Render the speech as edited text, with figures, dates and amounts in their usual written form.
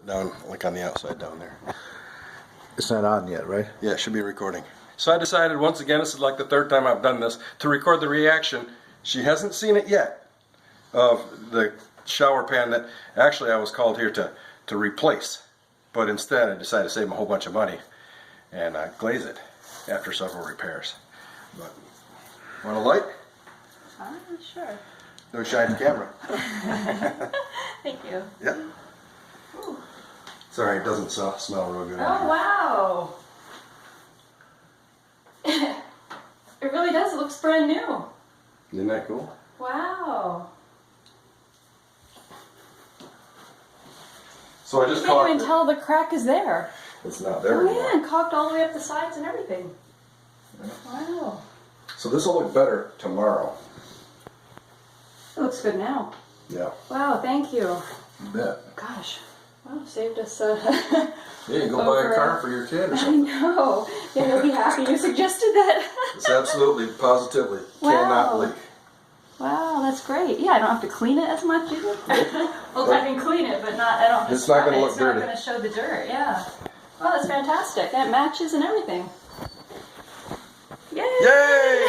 down, like on the outside down there. It's not on yet, right? Yeah, it should be recording. So I decided, once again, this is like the third time I've done this, to record the reaction. She hasn't seen it yet, of the shower pan that actually I was called here to replace. But instead I decided to save them a whole bunch of money and glaze it after several repairs. But, want a light? Sure. No, shine the camera. Thank you. Yep. Ooh. Sorry, it doesn't smell real good. Oh, wow. It really does. It looks brand new. Isn't that cool? Wow. So I just You can't even caulked it. tell the crack is there. It's not there Oh, anymore. yeah, and caulked all the way up the sides and everything. Wow. So this will look better tomorrow. It looks good now. Yeah. Wow, thank you. You bet. Gosh. Wow, saved us. Yeah, you go buy a car for your kid or I something. know. Yeah, he'll be happy you suggested that. It's absolutely, positively Wow. cannot leak. Wow, that's great. Yeah, I don't have to clean it as much, do you? Well, I can clean it, but I don't have to It's not scrub gonna it. look It's dirty. not going to show the dirt, yeah. Well, that's fantastic. And it matches and everything. Yay! Yay!